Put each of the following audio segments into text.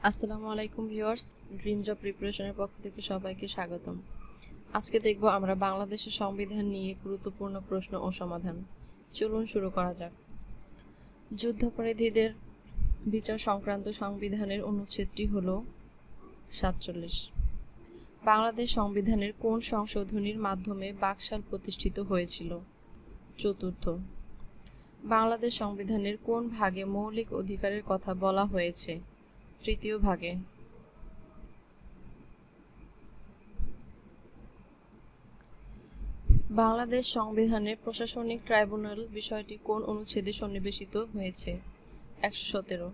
আসসালামু আলাইকুম viewers, dream job প্রিপারেশনের পক্ষ থেকে সবাইকে স্বাগতম। আজকে দেখব আমরা বাংলাদেশের সংবিধান নিয়ে গুরুত্বপূর্ণ প্রশ্ন ও সমাধান। চলুন শুরু করা যাক। যুদ্ধাপরাধীদের বিচার সংক্রান্ত সংবিধানের অনুচ্ছেদটি হল ৪৭। বাংলাদেশ সংবিধানের কোন সংশোধনীর মাধ্যমে বাকশাল প্রতিষ্ঠিত হয়েছিল? চতুর্থ। বাংলাদেশ সংবিধানের কোন ভাগে মৌলিক অধিকারের কথা বলা হয়েছে? তৃতীয় ভাগে। বাংলাদেশ সংবিধানে প্রশাসনিক ট্রাইব্যুনাল বিষয়টি কোন অনুচ্ছেদে সন্নিবেশিত হয়েছে? ১১৭।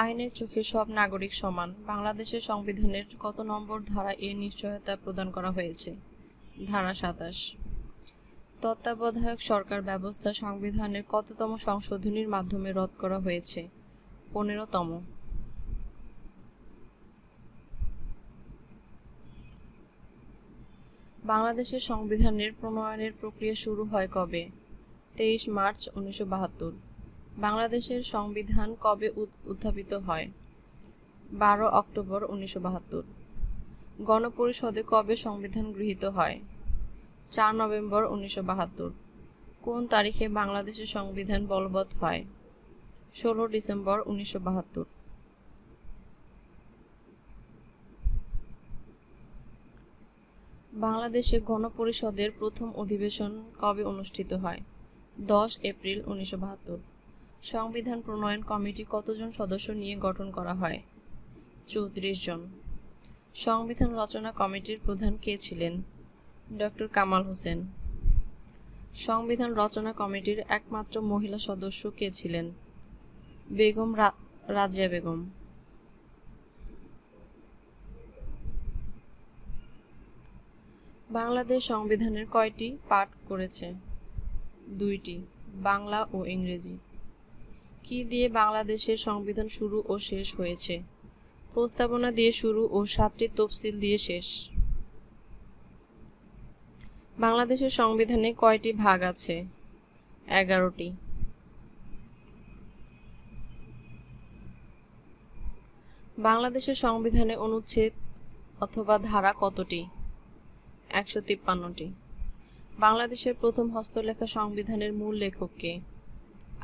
আইনের চোখে সব নাগরিক সমান বাংলাদেশের সংবিধানের কত নম্বর ধারা এর নিশ্চয়তা প্রদান করা হয়েছে? ধারা ২৭। তত্ত্বাবধায়ক সরকার ব্যবস্থা সংবিধানের কততম সংশোধনীর মাধ্যমে রদ করা হয়েছে? ১৫তম। বাংলাদেশের সংবিধানের প্রণয়নের প্রক্রিয়া শুরু হয় কবে? ২৩ মার্চ ১৯৭২। বাংলাদেশের সংবিধান কবে উত্থাপিত হয়? ১২ অক্টোবর ১৯৭২। গণপরিষদে কবে সংবিধান গৃহীত হয়? ৪ নভেম্বর ১৯৭২। কোন তারিখে বাংলাদেশের সংবিধান বলবৎ হয়? ১৬ ডিসেম্বর ১৯৭২। বাংলাদেশে গণপরিষদের প্রথম অধিবেশন কবে অনুষ্ঠিত হয়? ১০ এপ্রিল ১৯৭২। সংবিধান প্রণয়ন কমিটি কতজন সদস্য নিয়ে গঠন করা হয়? ৩৪ জন। সংবিধান রচনা কমিটির প্রধান কে ছিলেন? ডক্টর কামাল হোসেন। সংবিধান রচনা কমিটির একমাত্র মহিলা সদস্য কে ছিলেন? বেগম রাজিয়া বেগম। বাংলাদেশ সংবিধানের কয়টি পাঠ করেছে? ২টি, বাংলা ও ইংরেজি। কি দিয়ে বাংলাদেশের সংবিধান শুরু ও শেষ হয়েছে? প্রস্তাবনা দিয়ে শুরু ও ৭টি তফসিল দিয়ে শেষ। বাংলাদেশের সংবিধানে কয়টি ভাগ আছে? ১১টি। বাংলাদেশের সংবিধানে অনুচ্ছেদ অথবা ধারা কতটি? ১৫৩টি। বাংলাদেশের প্রথম হস্তলেখা সংবিধানের মূল লেখক কে?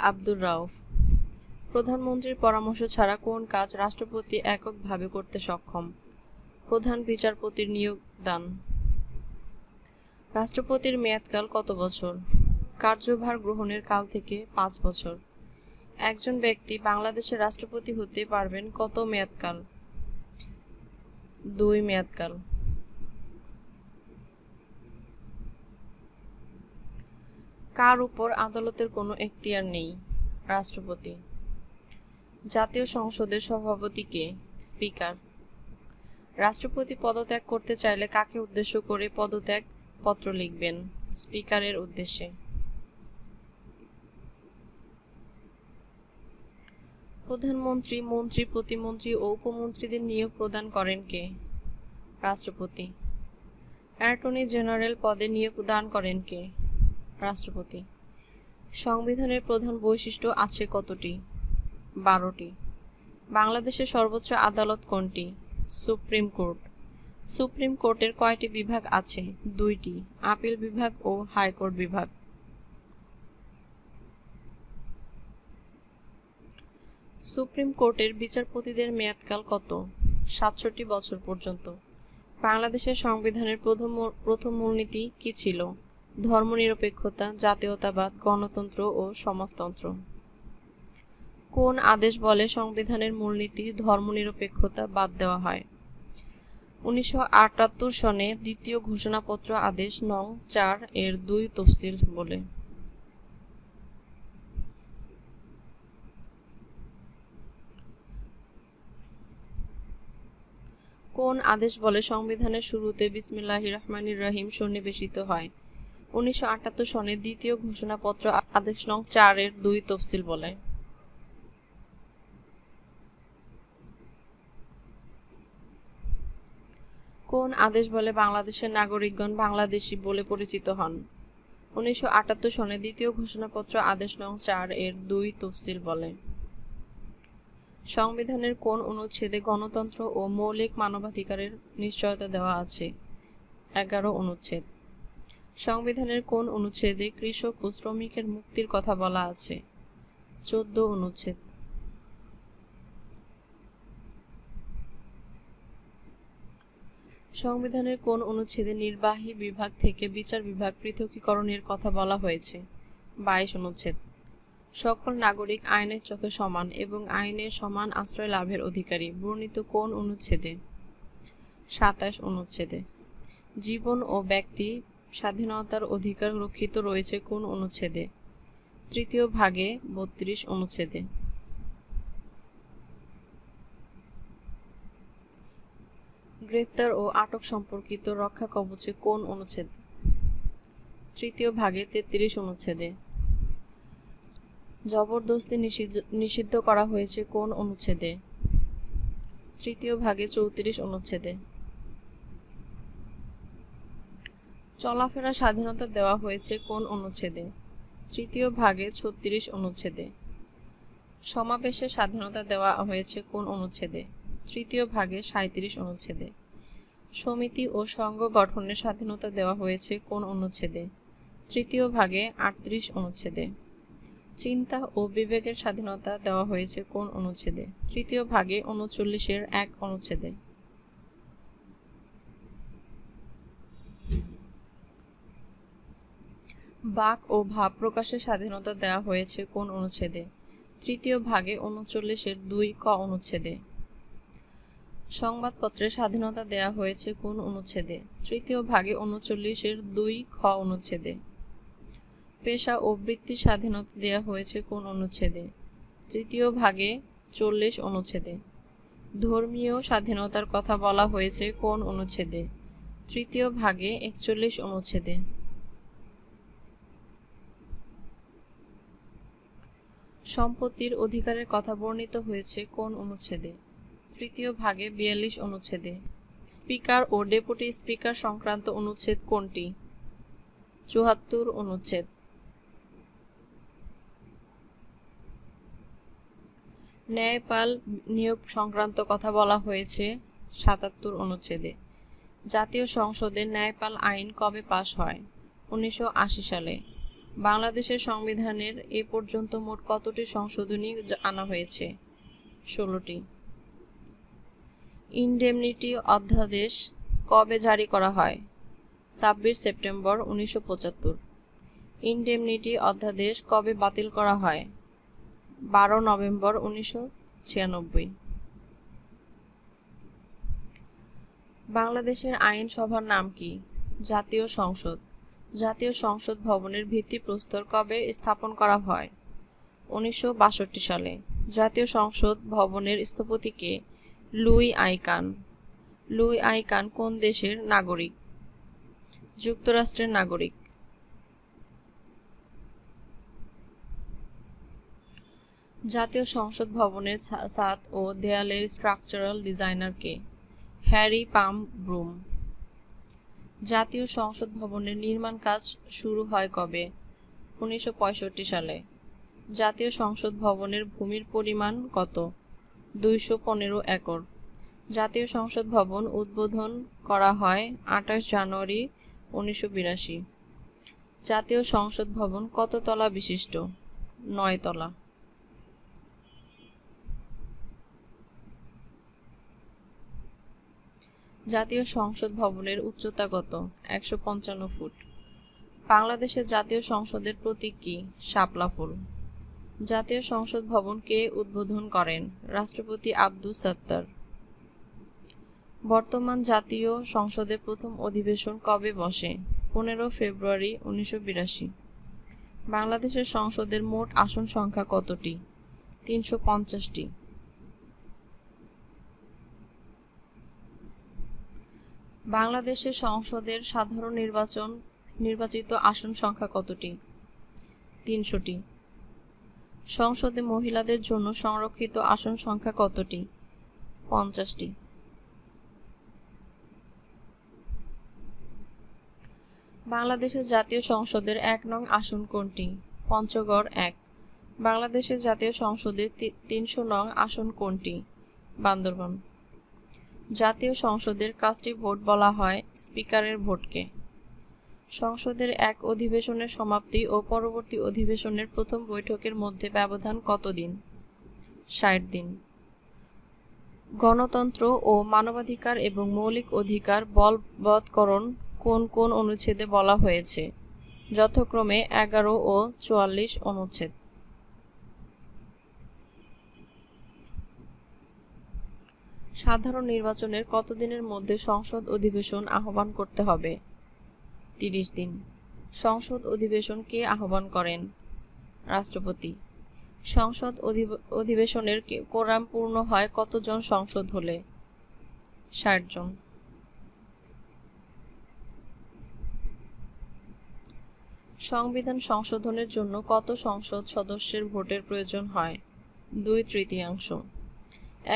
আব্দুর রাউফ। প্রধানমন্ত্রীর পরামর্শ ছাড়া কোন কাজ রাষ্ট্রপতি এককভাবে করতে সক্ষম? প্রধান বিচারপতির নিয়োগ দান। রাষ্ট্রপতির মেয়াদকাল কত বছর? কার্যভার গ্রহণের কাল থেকে ৫ বছর। একজন ব্যক্তি বাংলাদেশের রাষ্ট্রপতি হতে পারবেন কত মেয়াদকাল? ২ মেয়াদকাল। কার উপর আদালতের কোনো এখতিয়ার নেই? রাষ্ট্রপতি। জাতীয় সংসদের সভাপতি কে? স্পিকার। রাষ্ট্রপতি পদত্যাগ করতে চাইলে কাকে উদ্দেশ্য করে পদত্যাগ পত্র লিখবেন? স্পিকারের উদ্দেশ্যে। প্রধানমন্ত্রী, মন্ত্রী, প্রতিমন্ত্রী ও উপমন্ত্রীদের নিয়োগ প্রদান করেন কে? রাষ্ট্রপতি। অ্যাটর্নি জেনারেল পদে নিয়োগ দান করেন কে? রাষ্ট্রপতি। সংবিধানের প্রধান বৈশিষ্ট্য আছে কতটি? ১২টি। বাংলাদেশের সর্বোচ্চ আদালত কোনটি? Supreme court. সুপ্রিম কোর্টের কয়টি বিভাগ আছে? ২টি, আপিল বিভাগ ও হাইকোর্ট বিভাগ। সুপ্রিম কোর্টের বিচারপতিদের মেয়াদকাল কত? ৬৭ বছর পর্যন্ত। বাংলাদেশের সংবিধানের প্রথম মূলনীতি কি ছিল? ধর্মনিরপেক্ষতা, জাতীয়তাবাদ, গণতন্ত্র ও সমাজতন্ত্র। কোন আদেশ বলে সংবিধানের মূলনীতি ধর্মনিরপেক্ষতা বাদ দেওয়া হয়? ১৯৭৮ সনে দ্বিতীয় ঘোষণাপত্র আদেশ নং ৪ এর ২ তফসিল বলে। কোন আদেশ বলে সংবিধানের শুরুতে বিসমিল্লাহির রহমানির রহিম সন্নিবেশিত হয়? ১৯৭৮ সনে দ্বিতীয় ঘোষণাপত্র আদেশ নং ৪ এর ২ তফসিল বলে। কোন আদেশ বলে বাংলাদেশের নাগরিকগণ বাংলাদেশী বলে পরিচিত হন? ১৯৭৮ সনে দ্বিতীয় ঘোষণাপত্র আদেশ নং ৪ এর ২ তফসিল বলে। সংবিধানের কোন অনুচ্ছেদে গণতন্ত্র ও মৌলিক মানবাধিকারের নিশ্চয়তা দেওয়া আছে? 11 অনুচ্ছেদ। সংবিধানের কোন অনুচ্ছেদে কৃষক ও শ্রমিকের মুক্তির কথা বলা আছে? 14 অনুচ্ছেদ। সংবিধানের কোন অনুচ্ছেদে নির্বাহী বিভাগ থেকে বিচার বিভাগ পৃথকীকরণের কথা বলা হয়েছে? 22 অনুচ্ছেদ। সকল নাগরিক আইনের চোখে সমান এবং আইনের সমান আশ্রয় লাভের অধিকারী বর্ণিত কোন অনুচ্ছেদে? 27 অনুচ্ছেদে। জীবন ও ব্যক্তি স্বাধীনতার অধিকার রক্ষিত রয়েছে কোন অনুচ্ছেদে? 3য় ভাগে 32 অনুচ্ছেদে। গ্রেফতার ও আটক সম্পর্কিত রক্ষা কবচে কোন অনুচ্ছেদ? 3য় ভাগে 33 অনুচ্ছেদে। জবরদস্তি নিষিদ্ধ করা হয়েছে কোন অনুচ্ছেদে? 3য় ভাগে 34 অনুচ্ছেদে। চলাফেরা স্বাধীনতা দেওয়া হয়েছে কোন অনুচ্ছেদে? 3য় ভাগে 36 অনুচ্ছেদে। সমাবেশের স্বাধীনতা দেওয়া হয়েছে কোন অনুচ্ছেদে? 3য় ভাগে 37 অনুচ্ছেদে। সমিতি ও সংঘ গঠনের স্বাধীনতা দেওয়া হয়েছে কোন অনুচ্ছেদে? 3য় ভাগে 38 অনুচ্ছেদে। চিন্তা ও বিবেকের স্বাধীনতা দেওয়া হয়েছে কোন অনুচ্ছেদে? 3য় ভাগে 39-এর 1 অনুচ্ছেদে। বাক ও ভাব প্রকাশের স্বাধীনতা দেওয়া হয়েছে কোন অনুচ্ছেদে? 3য় ভাগে 39-এর 2 ক অনুচ্ছেদে। সংবাদপত্রের স্বাধীনতা দেওয়া হয়েছে কোন অনুচ্ছেদে? 3য় ভাগে 39-এর 2 খ অনুচ্ছেদে। পেশা ও বৃত্তির স্বাধীনতা দেওয়া হয়েছে কোন অনুচ্ছেদে? 3য় ভাগে 40 অনুচ্ছেদে। ধর্মীয় স্বাধীনতার কথা বলা হয়েছে কোন অনুচ্ছেদে? 3য় ভাগে 41 অনুচ্ছেদে। সম্পত্তির অধিকারের কথা বর্ণিত হয়েছে কোন অনুচ্ছেদে? 3য় ভাগে 42 অনুচ্ছেদে। স্পিকার ও ডেপুটি স্পিকার সংক্রান্ত অনুচ্ছেদ কোনটি? 74 অনুচ্ছেদ। ন্যায়পাল নিয়োগ সংক্রান্ত কথা বলা হয়েছে 77 অনুচ্ছেদে। জাতীয় সংসদে ন্যায়পাল আইন কবে পাশ হয়? 1980 সালে। বাংলাদেশের সংবিধানের এ পর্যন্ত মোট কতটি সংশোধনী আনা হয়েছে? 16টি। ইনডেমনিটি অধ্যাদেশ কবে জারি করা হয়? 26 সেপ্টেম্বর 1975। ইনডেমনিটি অধ্যাদেশ কবে বাতিল করা হয়? 12 নভেম্বর 1996। বাংলাদেশের আইনসভার নাম কি? জাতীয় সংসদ। জাতীয় সংসদ ভবনের ভিত্তিপ্রস্তর কবে স্থাপন করা হয়? 1962 সালে। জাতীয় সংসদ ভবনের স্থপতি কে? Louis I Kahn. Louis I Kahn কোন দেশের নাগরিক? যুক্তরাষ্ট্রের নাগরিক। জাতীয় সংসদ ভবনের ছাদ ও দেয়ালের স্ট্রাকচারাল ডিজাইনার কে? হ্যারি পাম ব্রুম। জাতীয় সংসদ ভবনের নির্মাণ কাজ শুরু হয় কবে? 1965 সালে। জাতীয় সংসদ ভবনের ভূমির পরিমাণ কত? 215 একর। জাতীয় সংসদ ভবন উদ্বোধন করা হয় 28 জানুয়ারি 1982। জাতীয় সংসদ ভবন কত তলা বিশিষ্ট? 9 তলা। জাতীয় সংসদ ভবনের উচ্চতা কত? 155 ফুট। বাংলাদেশের জাতীয় সংসদের প্রতীক কি? শাপলা ফুল। জাতীয় সংসদ ভবন কে উদ্বোধন করেন? রাষ্ট্রপতি আব্দুস সাত্তার। বর্তমান জাতীয় সংসদের প্রথম অধিবেশন কবে বসে? 15 ফেব্রুয়ারি 1982। বাংলাদেশের সংসদের মোট আসন সংখ্যা কতটি? 350টি। বাংলাদেশের সংসদের সাধারণ নির্বাচিত আসন সংখ্যা কতটি? 300টি। সংসদে মহিলাদের জন্য সংরক্ষিত আসন সংখ্যা কতটি? 50টি। বাংলাদেশের জাতীয় সংসদের 1 নং আসন কোনটি? পঞ্চগড় 1। বাংলাদেশের জাতীয় সংসদের ৩০০ নং আসন কোনটি? বান্দরবান। জাতীয় সংসদের কাজটি ভোট বলা হয় স্পিকারের ভোটকে। সংসদের এক অধিবেশনের সমাপ্তি ও পরবর্তী অধিবেশনের প্রথম বৈঠকের মধ্যে ব্যবধান কতদিন? ৬০ দিন। গণতন্ত্র ও মানবাধিকার এবং মৌলিক অধিকার বলবৎকরণ কোন কোন অনুচ্ছেদে বলা হয়েছে? যথাক্রমে ১১ ও ৪৪ অনুচ্ছেদ। সাধারণ নির্বাচনের কতদিনের মধ্যে সংসদ অধিবেশন আহ্বান করতে হবে? ৩০ দিন। সংসদ অধিবেশন কে আহ্বান করেন? রাষ্ট্রপতি। সংসদ অধিবেশনের কোরাম পূর্ণ হয় কতজন সংসদ হলে? ৬০ জন। সংবিধান সংশোধনের জন্য কত সংসদ সদস্যের ভোটের প্রয়োজন হয়? ২/৩।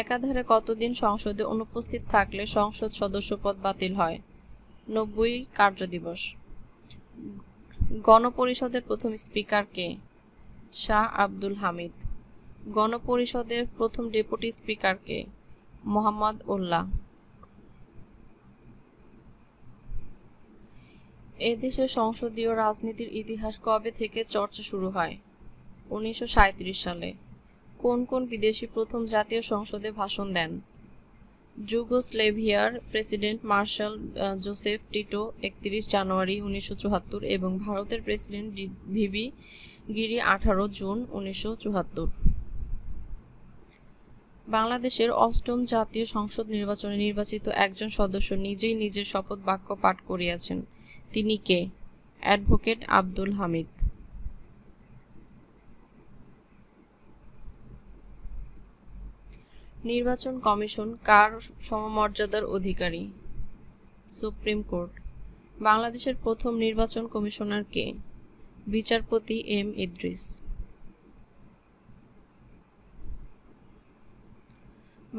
একাধারে কতদিন সংসদে অনুপস্থিত থাকলে সংসদ সদস্যপদ বাতিল হয়? ৯০ কার্যদিবস। গণপরিষদের প্রথম স্পিকার কে? শাহ আব্দুল হামিদ। গণপরিষদের প্রথম ডেপুটি স্পিকার কে? মোহাম্মদ উল্লাহ। এদেশের সংসদীয় রাজনীতির ইতিহাস কবে থেকে চর্চা শুরু হয়? ১৯৩৭ সালে। কোন কোন বিদেশি প্রথম জাতীয় সংসদে ভাষণ দেন? যুগোস্লেভিয়ার প্রেসিডেন্ট মার্শাল জোসেফ টিটো ৩১ জানুয়ারি ১৯৭৪ এবং ভারতের প্রেসিডেন্ট ভিভি গিরি ১৮ জুন ১৯৭৪। বাংলাদেশের অষ্টম জাতীয় সংসদ নির্বাচনে নির্বাচিত একজন সদস্য নিজেই নিজের শপথ বাক্য পাঠ করিয়াছেন। তিনি কে? অ্যাডভোকেট আব্দুল হামিদ। নির্বাচন কমিশন কার সমমর্যাদার অধিকারী? Supreme court. বাংলাদেশের প্রথম নির্বাচন কমিশনার কে? বিচারপতি এম ইদ্রিস।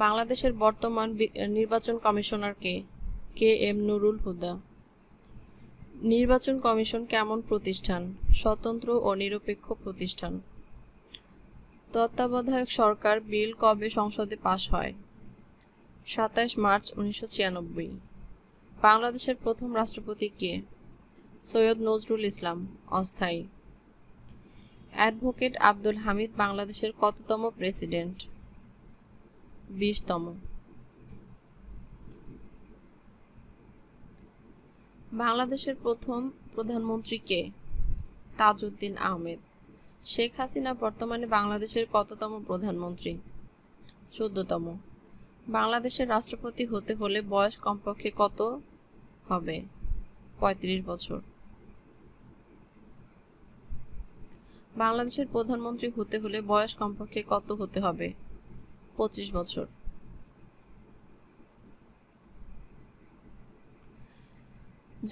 বাংলাদেশের বর্তমান নির্বাচন কমিশনার কে? K M Nurul Huda. নির্বাচন কমিশন কেমন প্রতিষ্ঠান? স্বতন্ত্র ও নিরপেক্ষ প্রতিষ্ঠান। তত্ত্বাবধায়ক সরকার বিল কবে সংসদে পাস হয়? ২৭ মার্চ ১৯৯৬। বাংলাদেশের প্রথম রাষ্ট্রপতি কে? সৈয়দ নজরুল ইসলাম, অস্থায়ী। অ্যাডভোকেট আব্দুল হামিদ বাংলাদেশের কততম প্রেসিডেন্ট? ২০তম। বাংলাদেশের প্রথম প্রধানমন্ত্রী কে? তাজউদ্দিন আহমেদ। শেখ হাসিনা বর্তমানে বাংলাদেশের কততম প্রধানমন্ত্রী? ১৪তম। বাংলাদেশের রাষ্ট্রপতি হতে হলে বয়স কমপক্ষে কত হবে? ৩৫ বছর। বাংলাদেশের প্রধানমন্ত্রী হতে হলে বয়স কমপক্ষে কত হতে হবে? ২৫ বছর।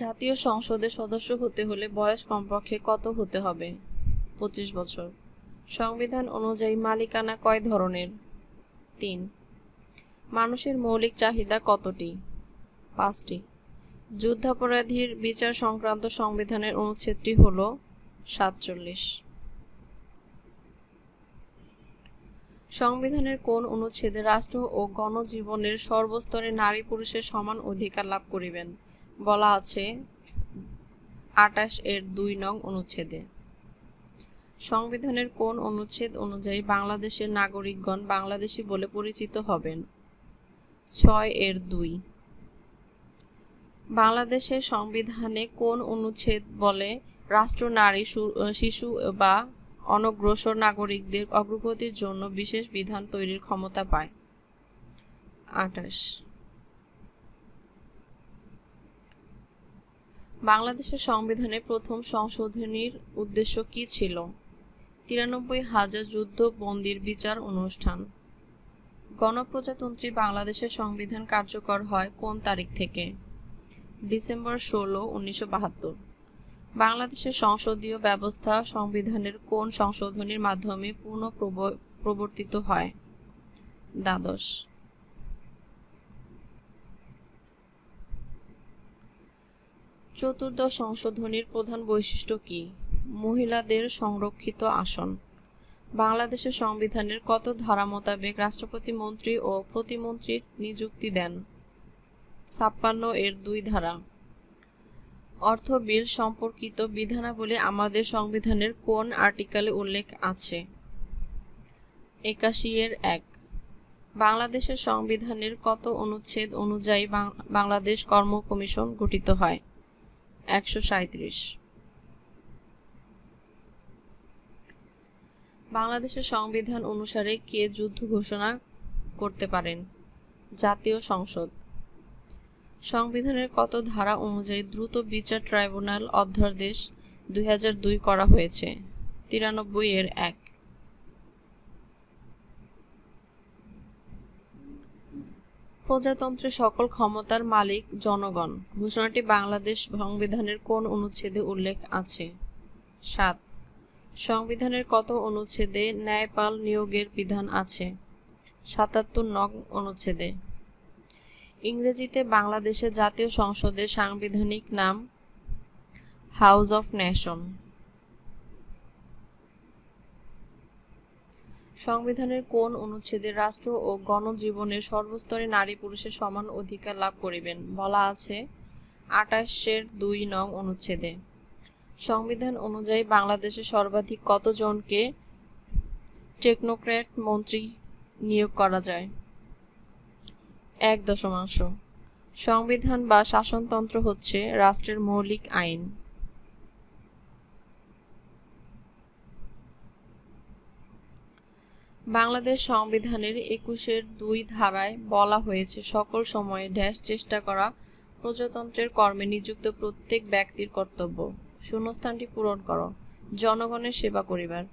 জাতীয় সংসদের সদস্য হতে হলে বয়স কমপক্ষে কত হতে হবে? ২৫ বছর। সংবিধান অনুযায়ী মালিকানা কয় ধরনের? ৩। মানুষের মৌলিক চাহিদা কতটি? ৫টি। যুদ্ধাপরাধীর বিচার সংক্রান্ত সংবিধানের অনুচ্ছেদটি হল ৪৭। সংবিধানের কোন অনুচ্ছেদে রাষ্ট্র ও গণজীবনের সর্বস্তরে নারী পুরুষের সমান অধিকার লাভ করিবেন বলা আছে? ২৮ এর ২ নং অনুচ্ছেদে। সংবিধানের কোন অনুচ্ছেদ অনুযায়ী বাংলাদেশের নাগরিকগণ বাংলাদেশী বলে পরিচিত হবেন? ৬ এর ২। বাংলাদেশের সংবিধানে কোন অনুচ্ছেদ বলে রাষ্ট্র নারী, শিশু বা অনগ্রসর নাগরিকদের অগ্রগতির জন্য বিশেষ বিধান তৈরির ক্ষমতা পায়? ২৮। বাংলাদেশের সংবিধানে প্রথম সংশোধনীর উদ্দেশ্য কি ছিল? ৯৩,০০০ যুদ্ধবন্দীর বিচার অনুষ্ঠান। গণপ্রজাতন্ত্রী বাংলাদেশের সংবিধান কার্যকর হয় কোন তারিখ থেকে? ডিসেম্বর ১৬, ১৯৭২। বাংলাদেশের সংসদীয় ব্যবস্থা সংবিধানের কোন সংশোধনীর মাধ্যমে পুনঃপ্রবর্তিত হয়? দ্বাদশ। চতুর্দশ সংশোধনীর প্রধান বৈশিষ্ট্য কি? মহিলাদের সংরক্ষিত আসন। বাংলাদেশের সংবিধানের কত ধারা মোতাবেক রাষ্ট্রপতি মন্ত্রী ও প্রতিমন্ত্রীর নিযুক্তি দেন? 56 এর 2 ধারা। অর্থ বিল সম্পর্কিত বিধানাবলী আমাদের সংবিধানের কোন আর্টিকেলে উল্লেখ আছে? 81 এর 1। বাংলাদেশের সংবিধানের কত অনুচ্ছেদ অনুযায়ী বাংলাদেশ কর্ম কমিশন গঠিত হয়? 137। বাংলাদেশের সংবিধান অনুসারে কে যুদ্ধ ঘোষণা করতে পারেন? জাতীয় সংসদ। সংবিধানের কত ধারা অনুযায়ী দ্রুত বিচার ট্রাইব্যুনাল অধ্যাদেশ 2002 করা হয়েছে? 93-1। প্রজাতন্ত্রের সকল ক্ষমতার মালিক জনগণ ঘোষণাটি বাংলাদেশ সংবিধানের কোন অনুচ্ছেদে উল্লেখ আছে? 7। সংবিধানের কত অনুচ্ছেদে ন্যায়পাল নিয়োগের বিধান আছে? 77 নং অনুচ্ছেদে। ইংরেজিতে বাংলাদেশের জাতীয় সংসদের সাংবিধানিক নাম হাউস অফ নেশন। সংবিধানের কোন অনুচ্ছেদে রাষ্ট্র ও গণজীবনের সর্বস্তরে নারী পুরুষের সমান অধিকার লাভ করিবেন বলা আছে? 28-2 নং অনুচ্ছেদে। সংবিধান অনুযায়ী বাংলাদেশে সর্বাধিক কতজনকে টেকনোক্র্যাট মন্ত্রী নিয়োগ করা যায়? 1 সংবিধান বা শাসনতন্ত্র হচ্ছে রাষ্ট্রের মৌলিক আইন। বাংলাদেশ সংবিধানের 21-2 ধারায় বলা হয়েছে সকল সময়ে চেষ্টা করা প্রজাতন্ত্রের কর্মে নিযুক্ত প্রত্যেক ব্যক্তির কর্তব্য শূন্যস্থানটি পূরণ করো জনগণের সেবা করিবার।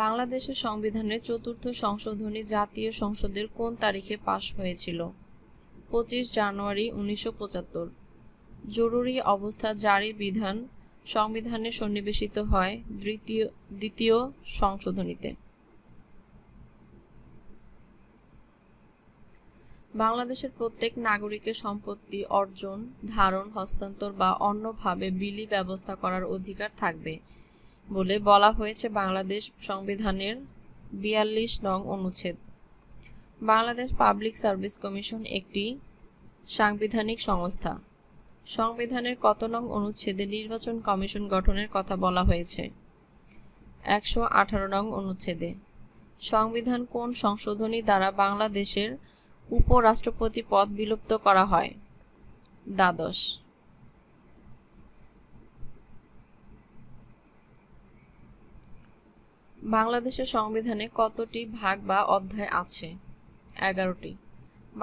বাংলাদেশের সংবিধানের 4র্থ সংশোধনী জাতীয় সংসদের কোন তারিখে পাশ হয়েছিল? 25 জানুয়ারি 1975। জরুরি অবস্থা জারি বিধান সংবিধানে সন্নিবেশিত হয় দ্বিতীয় সংশোধনীতে। বাংলাদেশের প্রত্যেক নাগরিকের সম্পত্তি অর্জন, ধারণ, হস্তান্তর বা অন্যভাবে বিলি ব্যবস্থা করার অধিকার থাকবে বলে বলা হয়েছে বাংলাদেশ সংবিধানের 42 নং অনুচ্ছেদ। বাংলাদেশ পাবলিক সার্ভিস কমিশন একটি সাংবিধানিক সংস্থা। সংবিধানের কত নং অনুচ্ছেদে নির্বাচন কমিশন গঠনের কথা বলা হয়েছে? 118 নং অনুচ্ছেদে। সংবিধান কোন সংশোধনী দ্বারা বাংলাদেশের উপরাষ্ট্রপতি পদ বিলুপ্ত করা হয়? দ্বাদশ। বাংলাদেশের সংবিধানে কতটি ভাগ বা অধ্যায় আছে? 11টি।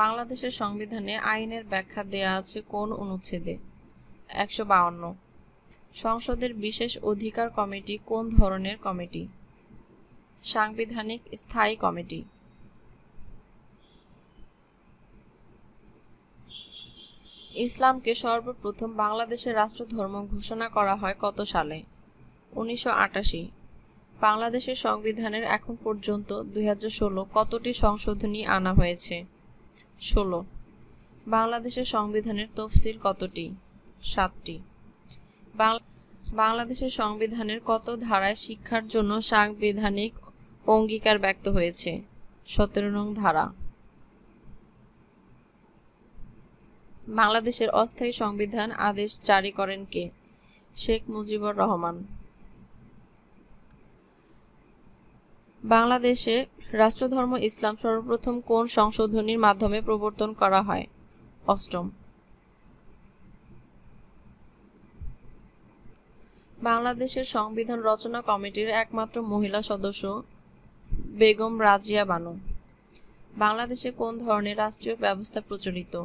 বাংলাদেশের সংবিধানে আইনের ব্যাখ্যা দেয়া আছে কোন অনুচ্ছেদে? 152। সংসদের বিশেষ অধিকার কমিটি কোন ধরনের কমিটি? সাংবিধানিক স্থায়ী কমিটি। ইসলামকে সর্বপ্রথম বাংলাদেশের রাষ্ট্রধর্ম ঘোষণা করা হয় কত সালে? 1988। বাংলাদেশের সংবিধানের এখন পর্যন্ত 2016 কতটি সংশোধনী আনা হয়েছে? 16। বাংলাদেশের সংবিধানের তফসিল কতটি? 7টি। বাংলাদেশের সংবিধানের কত ধারায় শিক্ষার জন্য সাংবিধানিক অঙ্গীকার ব্যক্ত হয়েছে? 17 নং ধারা। বাংলাদেশের অস্থায়ী সংবিধান আদেশ জারি করেন কে? শেখ মুজিবুর রহমান। বাংলাদেশে রাষ্ট্রধর্ম ইসলাম সর্বপ্রথম কোন সংশোধনীর মাধ্যমে প্রবর্তন করা হয়? 8ম। বাংলাদেশের সংবিধান রচনা কমিটির একমাত্র মহিলা সদস্য বেগম রাজিয়া বানু। বাংলাদেশে কোন ধরনের রাষ্ট্রীয় ব্যবস্থা প্রচলিত?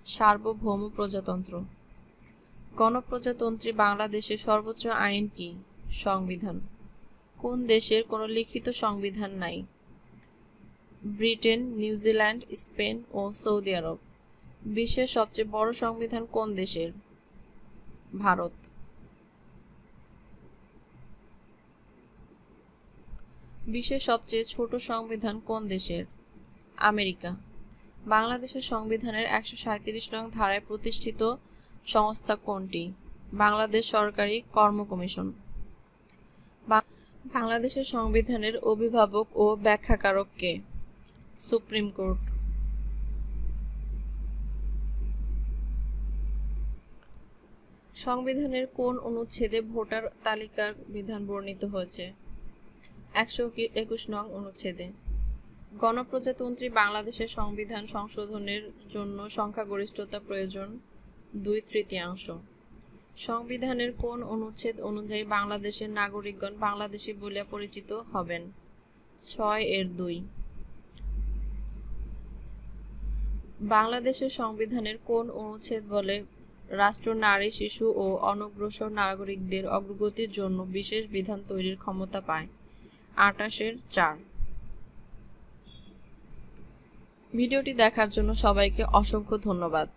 সার্বভৌম প্রজাতন্ত্র। গণপ্রজাতন্ত্রী বাংলাদেশের সর্বোচ্চ আইন কি? সংবিধান। কোন দেশের কোনো লিখিত সংবিধান নাই? ব্রিটেন, নিউজিল্যান্ড, স্পেন ও সৌদি আরব। বিশ্বের সবচেয়ে বড় সংবিধান কোন দেশের? ভারত। বিশ্বের সবচেয়ে ছোট সংবিধান কোন দেশের? আমেরিকা। বাংলাদেশের সংবিধানের 137 নং ধারায় প্রতিষ্ঠিত সংস্থা কোনটি? বাংলাদেশ সরকারি কর্ম কমিশন। বাংলাদেশের সংবিধানের অভিভাবক ও ব্যাখ্যাকারক কে? Supreme court. সংবিধানের কোন অনুচ্ছেদে ভোটার তালিকার বিধান বর্ণিত হয়েছে? 121 নং অনুচ্ছেদে। গণপ্রজাতন্ত্রী বাংলাদেশের সংবিধান সংশোধনের জন্য সংখ্যাগরিষ্ঠতা প্রয়োজন 2/3। সংবিধানের কোন অনুচ্ছেদ অনুযায়ী বাংলাদেশের নাগরিকগণ বাংলাদেশী বলিয়া পরিচিত হবেন? 6(2)। বাংলাদেশের সংবিধানের কোন অনুচ্ছেদ বলে রাষ্ট্র নারী, শিশু ও অনগ্রসর নাগরিকদের অগ্রগতির জন্য বিশেষ বিধান তৈরির ক্ষমতা পায়? 28(4)। ভিডিওটি দেখার জন্য সবাইকে অসংখ্য ধন্যবাদ।